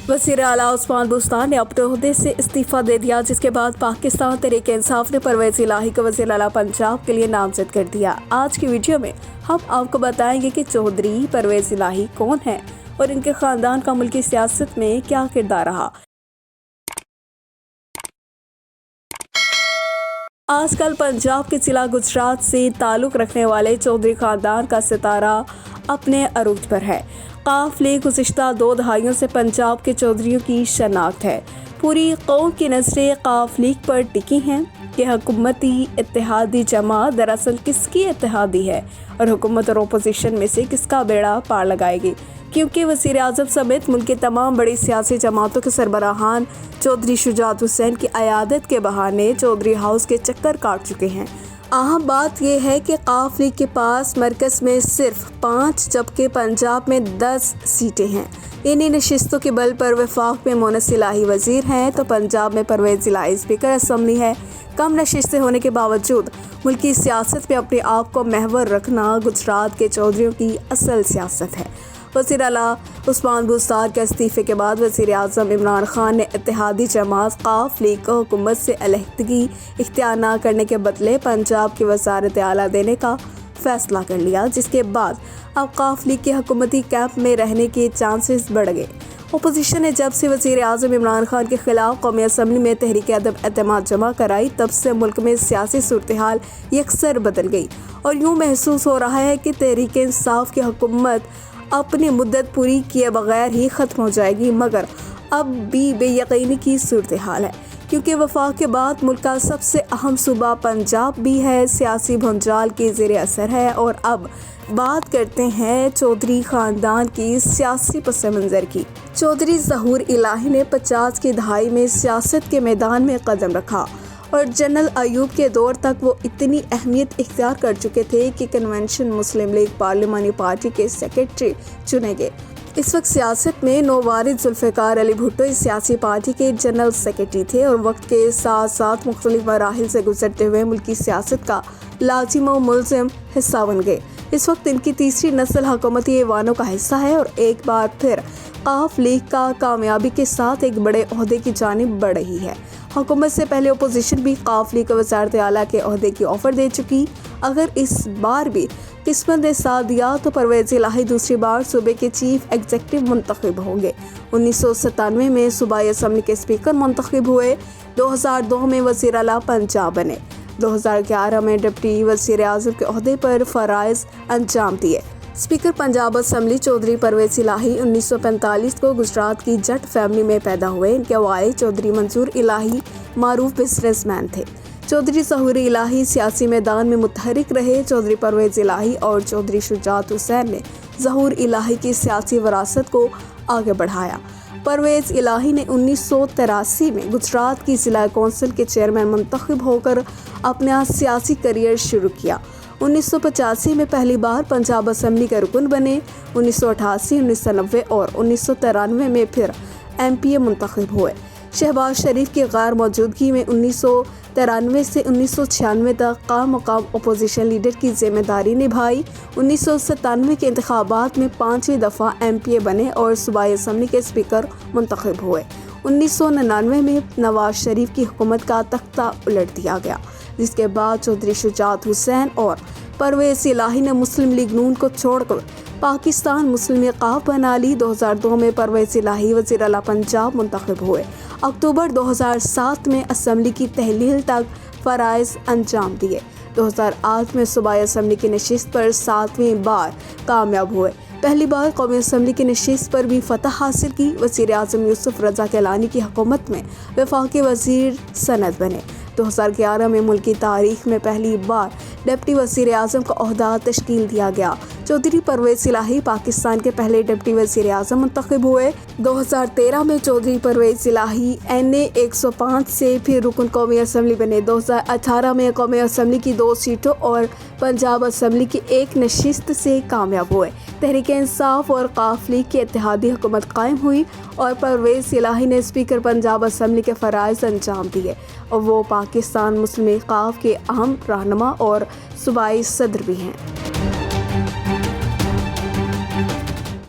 وزیر اعلیٰ عثمان بزدار نے اپنے عہدے سے استعفیٰ دے دیا، جس کے بعد پاکستان تحریک انصاف نے پرویز الہی کو وزیر اعلیٰ پنجاب کے لیے نامزد کر دیا۔ آج کی ویڈیو میں ہم آپ کو بتائیں گے کہ چودھری پرویز الہی کون ہیں اور ان کے خاندان کا ملکی سیاست میں کیا کردار رہا۔ آج کل پنجاب کے ضلع گجرات سے تعلق رکھنے والے چودھری خاندان کا ستارہ اپنے عروج پر ہے۔ قاف لیگ گزشتہ 2 دہائیوں سے پنجاب کے چودھریوں کی شناخت ہے۔ پوری قوم کی نظریں قاف لیگ پر ٹکی ہیں کہ حکومتی اتحادی جماعت دراصل کس کی اتحادی ہے اور حکومت اور اپوزیشن میں سے کس کا بیڑا پار لگائے گی، کیونکہ وزیر اعظم سمیت ملک کے تمام بڑی سیاسی جماعتوں کے سربراہان چودھری شجاعت حسین کی عیادت کے بہانے چودھری ہاؤس کے چکر کاٹ چکے ہیں۔ اہم بات یہ ہے کہ قاف لیگ کے پاس مرکز میں صرف 5 جبکہ پنجاب میں 10 سیٹیں ہیں۔ انہی نشستوں کے بل پر وفاق میں مونس الہی وزیر ہیں تو پنجاب میں پرویز الہی اسپیکر اسمبلی ہے۔ کم نشستیں ہونے کے باوجود ملکی سیاست میں اپنے آپ کو محور رکھنا گجرات کے چودھریوں کی اصل سیاست ہے۔ وزیر اعلیٰ عثمان بزدار کے استعفے کے بعد وزیر اعظم عمران خان نے اتحادی جماعت قاف لیگ کو حکومت سے علیحدگی اختیار نہ کرنے کے بدلے پنجاب کی وزارت اعلیٰ دینے کا فیصلہ کر لیا، جس کے بعد اب قاف لیگ کے حکومتی کیمپ میں رہنے کے چانسز بڑھ گئے۔ اپوزیشن نے جب سے وزیر اعظم عمران خان کے خلاف قومی اسمبلی میں تحریک عدم اعتماد جمع کرائی، تب سے ملک میں سیاسی صورتحال یکسر بدل گئی اور یوں محسوس ہو رہا ہے کہ تحریک انصاف کی حکومت اپنی مدت پوری کیے بغیر ہی ختم ہو جائے گی، مگر اب بھی بے یقینی کی صورتحال ہے، کیونکہ وفاق کے بعد ملک کا سب سے اہم صوبہ پنجاب بھی ہے، سیاسی بھونچال کے زیر اثر ہے۔ اور اب بات کرتے ہیں چودھری خاندان کی سیاسی پس منظر کی۔ چودھری ظہور الہی نے 50 کی دہائی میں سیاست کے میدان میں قدم رکھا اور جنرل ایوب کے دور تک وہ اتنی اہمیت اختیار کر چکے تھے کہ کنونشن مسلم لیگ پارلیمانی پارٹی کے سیکرٹری چنے گئے۔ اس وقت سیاست میں نووارد ذوالفقار علی بھٹو اس سیاسی پارٹی کے جنرل سیکرٹری تھے اور وقت کے ساتھ ساتھ مختلف مراحل سے گزرتے ہوئے ملکی سیاست کا لازم و ملزم حصہ بن گئے۔ اس وقت ان کی تیسری نسل حکومتی ایوانوں کا حصہ ہے اور ایک بار پھر قاف لیگ کا کامیابی کے ساتھ ایک بڑے عہدے کی جانب بڑھ رہی ہے۔ حکومت سے پہلے اپوزیشن بھی قاف لیگ کو وزارت اعلیٰ کے عہدے کی آفر دے چکی۔ اگر اس بار بھی قسمت نے ساتھ دیا تو پرویز الہی دوسری بار صوبے کے چیف ایگزیکٹو منتخب ہوں گے۔ 1997 میں صوبائی اسمبلی کے اسپیکر منتخب ہوئے، 2002 میں وزیر اعلیٰ پنجاب بنے، 2011 میں ڈپٹی وزیر اعظم کے عہدے پر فرائض انجام دیے۔ اسپیکر پنجاب اسمبلی چودھری پرویز الہی 1945 کو گجرات کی جٹ فیملی میں پیدا ہوئے۔ ان کے والد چودھری منظور الہی معروف بزنس مین تھے۔ چودھری ظہور الہی سیاسی میدان میں متحرک رہے۔ چودھری پرویز الہی اور چودھری شجاعت حسین نے ظہور الہی کی سیاسی وراثت کو آگے بڑھایا۔ پرویز الہی نے 1983 میں گجرات کی ضلع کونسل کے چیئرمین منتخب ہو کر اپنا سیاسی کیریئر شروع کیا۔ 1985 میں پہلی بار پنجاب اسمبلی کے رکن بنے۔ 1988، 1990 اور 1993 میں پھر MP منتخب ہوئے۔ شہباز شریف کی غیر موجودگی میں 1993 سے 1996 تک مقام اپوزیشن لیڈر کی ذمہ داری نبھائی۔ 1997 کے انتخابات میں 5ویں دفعہ MP بنے اور صوبائی اسمبلی کے اسپیکر منتخب ہوئے۔ 1999 میں نواز شریف کی حکومت کا تختہ الٹ دیا گیا، جس کے بعد چودھری شجاعت حسین اور پرویز الہی نے مسلم لیگ نون کو چھوڑ کر پاکستان مسلم لیگ قاف بنا لی۔ 2002 میں پرویز الہی وزیر اعلیٰ پنجاب منتخب ہوئے۔ اکتوبر 2007 میں اسمبلی کی تحلیل تک فرائض انجام دیے۔ 2008 میں صوبائی اسمبلی کی نشست پر 7ویں بار کامیاب ہوئے۔ پہلی بار قومی اسمبلی کی نشست پر بھی فتح حاصل کی۔ وزیر اعظم یوسف رضا کیلانی کی حکومت میں وفاقی وزیر صنعت بنے۔ 2011 میں ملک کی تاریخ میں پہلی بار ڈپٹی وزیر اعظم کا عہدہ تشکیل دیا گیا۔ چودھری پرویز الہی پاکستان کے پہلے ڈپٹی وزیر اعظم منتخب ہوئے۔ 2013 میں چودھری پرویز الہی NA 105 سے پھر رکن قومی اسمبلی بنے۔ 2018 میں قومی اسمبلی کی 2 سیٹوں اور پنجاب اسمبلی کی 1 نشست سے کامیاب ہوئے۔ تحریک انصاف اور قاف لیگ کی اتحادی حکومت قائم ہوئی اور پرویز الہی نے اسپیکر پنجاب اسمبلی کے فرائض انجام دیے اور وہ پاکستان مسلم لیگ قاف کے اہم رہنما اور صوبائی صدر بھی ہیں۔